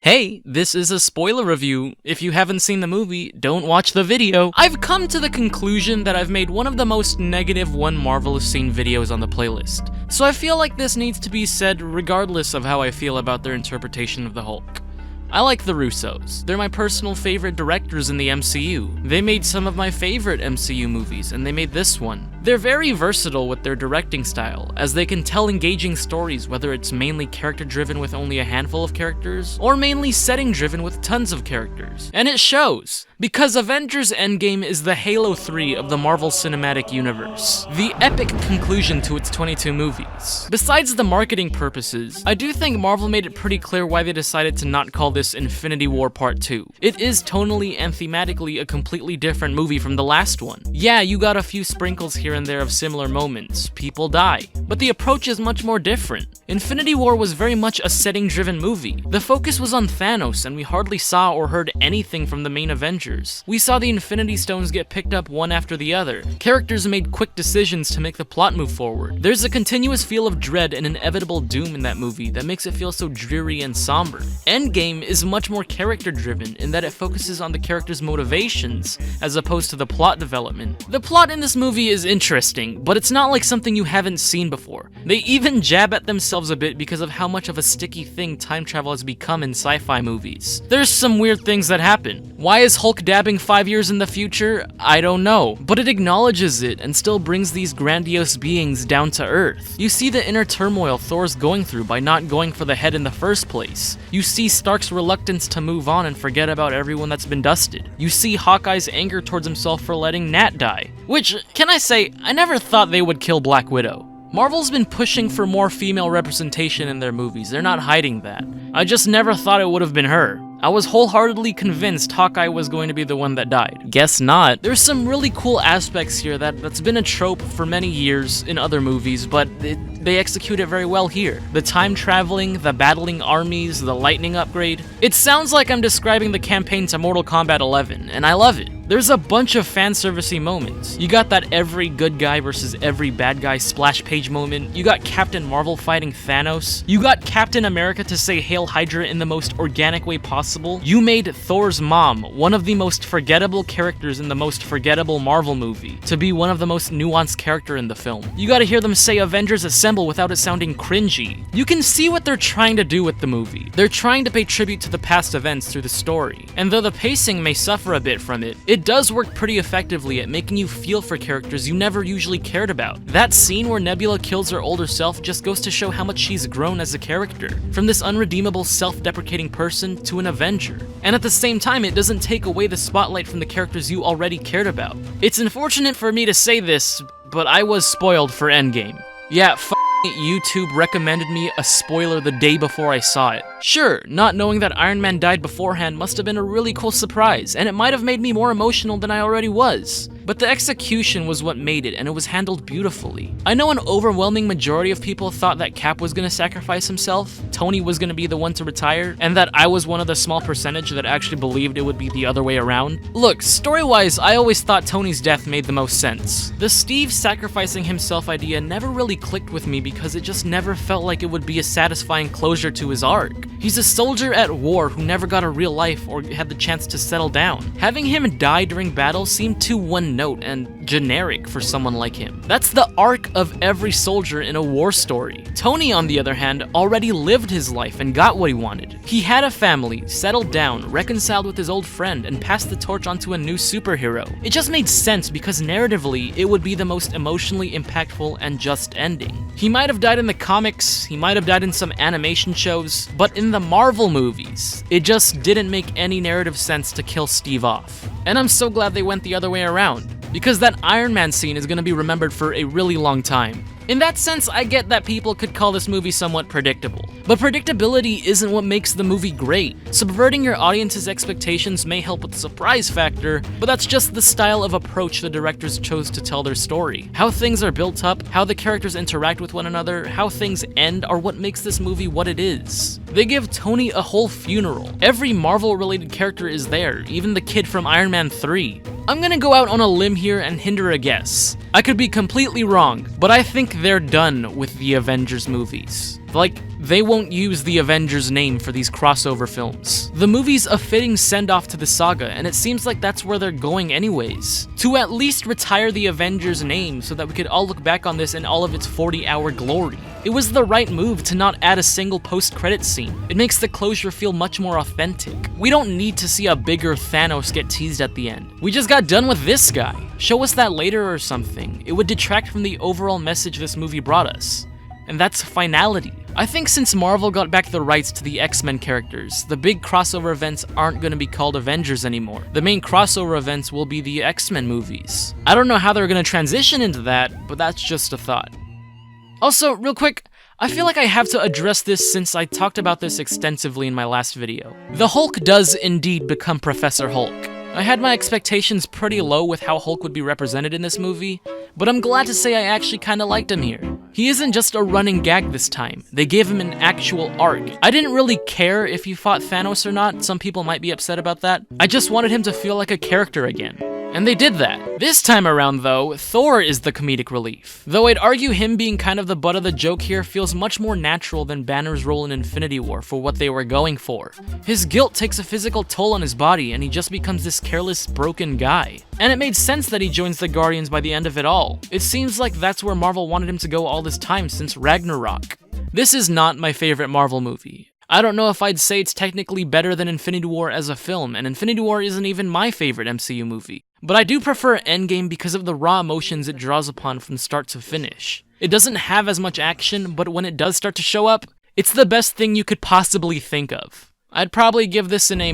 Hey, this is a spoiler review. If you haven't seen the movie, don't watch the video. I've come to the conclusion that I've made one of the most negative One Marvel has seen videos on the playlist, so I feel like this needs to be said regardless of how I feel about their interpretation of the Hulk. I like the Russos. They're my personal favorite directors in the MCU. They made some of my favorite MCU movies, and they made this one. They're very versatile with their directing style, as they can tell engaging stories whether it's mainly character-driven with only a handful of characters, or mainly setting-driven with tons of characters. And it shows, because Avengers Endgame is the Halo 3 of the Marvel Cinematic Universe, the epic conclusion to its 22 movies. Besides the marketing purposes, I do think Marvel made it pretty clear why they decided to not call this Infinity War Part 2. It is tonally and thematically a completely different movie from the last one. Yeah, you got a few sprinkles here and there of similar moments, people die, but the approach is much more different. Infinity War was very much a setting-driven movie. The focus was on Thanos, and we hardly saw or heard anything from the main Avengers. We saw the Infinity Stones get picked up one after the other. Characters made quick decisions to make the plot move forward. There's a continuous feel of dread and inevitable doom in that movie that makes it feel so dreary and somber. Endgame is much more character-driven in that it focuses on the characters' motivations as opposed to the plot development. The plot in this movie is interesting, but it's not like something you haven't seen before. They even jab at themselves a bit because of how much of a sticky thing time travel has become in sci-fi movies. There's some weird things that happen. Why is Hulk dabbing 5 years in the future? I don't know, but it acknowledges it and still brings these grandiose beings down to earth. You see the inner turmoil Thor's going through by not going for the head in the first place. You see Stark's reluctance to move on and forget about everyone that's been dusted. You see Hawkeye's anger towards himself for letting Nat die. Which, can I say, I never thought they would kill Black Widow. Marvel's been pushing for more female representation in their movies, they're not hiding that. I just never thought it would have been her. I was wholeheartedly convinced Hawkeye was going to be the one that died. Guess not. There's some really cool aspects here that's been a trope for many years in other movies, but they execute it very well here. The time traveling, the battling armies, the lightning upgrade. It sounds like I'm describing the campaign to Mortal Kombat 11, and I love it. There's a bunch of fan-servicey moments. You got that every good guy versus every bad guy splash page moment. You got Captain Marvel fighting Thanos. You got Captain America to say Hail Hydra in the most organic way possible. You made Thor's mom, one of the most forgettable characters in the most forgettable Marvel movie, to be one of the most nuanced character in the film. You gotta hear them say Avengers Assemble without it sounding cringy. You can see what they're trying to do with the movie. They're trying to pay tribute to the past events through the story. And though the pacing may suffer a bit from it, it does work pretty effectively at making you feel for characters you never usually cared about. That scene where Nebula kills her older self just goes to show how much she's grown as a character, from this unredeemable self-deprecating person to an Avenger. And at the same time, it doesn't take away the spotlight from the characters you already cared about. It's unfortunate for me to say this, but I was spoiled for Endgame. Yeah, YouTube recommended me a spoiler the day before I saw it. Sure, not knowing that Iron Man died beforehand must have been a really cool surprise, and it might have made me more emotional than I already was. But the execution was what made it, and it was handled beautifully. I know an overwhelming majority of people thought that Cap was gonna sacrifice himself, Tony was gonna be the one to retire, and that I was one of the small percentage that actually believed it would be the other way around. Look, story-wise, I always thought Tony's death made the most sense. The Steve sacrificing himself idea never really clicked with me because it just never felt like it would be a satisfying closure to his arc. He's a soldier at war who never got a real life or had the chance to settle down. Having him die during battle seemed too one-note and generic for someone like him. That's the arc of every soldier in a war story. Tony, on the other hand, already lived his life and got what he wanted. He had a family, settled down, reconciled with his old friend, and passed the torch onto a new superhero. It just made sense because narratively, it would be the most emotionally impactful and just ending. He might have died in the comics, he might have died in some animation shows, but in the Marvel movies, it just didn't make any narrative sense to kill Steve off. And I'm so glad they went the other way around, because that Iron Man scene is gonna be remembered for a really long time. In that sense, I get that people could call this movie somewhat predictable. But predictability isn't what makes the movie great. Subverting your audience's expectations may help with the surprise factor, but that's just the style of approach the directors chose to tell their story. How things are built up, how the characters interact with one another, how things end are what makes this movie what it is. They give Tony a whole funeral. Every Marvel-related character is there, even the kid from Iron Man 3. I'm gonna go out on a limb here and hinder a guess. I could be completely wrong, but I think they're done with the Avengers movies. Like, they won't use the Avengers name for these crossover films. The movie's a fitting send-off to the saga, and it seems like that's where they're going anyways. To at least retire the Avengers name so that we could all look back on this in all of its 40-hour glory. It was the right move to not add a single post-credit scene. It makes the closure feel much more authentic. We don't need to see a bigger Thanos get teased at the end. We just got done with this guy. Show us that later or something. It would detract from the overall message this movie brought us. And that's finality. I think since Marvel got back the rights to the X-Men characters, the big crossover events aren't going to be called Avengers anymore. The main crossover events will be the X-Men movies. I don't know how they're going to transition into that, but that's just a thought. Also, real quick, I feel like I have to address this since I talked about this extensively in my last video. The Hulk does indeed become Professor Hulk. I had my expectations pretty low with how Hulk would be represented in this movie, but I'm glad to say I actually kinda liked him here. He isn't just a running gag this time, they gave him an actual arc. I didn't really care if he fought Thanos or not, some people might be upset about that. I just wanted him to feel like a character again. And they did that. This time around though, Thor is the comedic relief. Though I'd argue him being kind of the butt of the joke here feels much more natural than Banner's role in Infinity War for what they were going for. His guilt takes a physical toll on his body and he just becomes this careless, broken guy. And it made sense that he joins the Guardians by the end of it all. It seems like that's where Marvel wanted him to go all this time since Ragnarok. This is not my favorite Marvel movie. I don't know if I'd say it's technically better than Infinity War as a film, and Infinity War isn't even my favorite MCU movie. But I do prefer Endgame because of the raw emotions it draws upon from start to finish. It doesn't have as much action, but when it does start to show up, it's the best thing you could possibly think of. I'd probably give this an A-.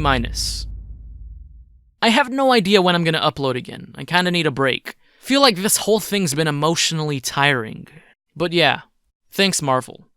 I have no idea when I'm gonna upload again. I kinda need a break. Feel like this whole thing's been emotionally tiring. But yeah, thanks Marvel.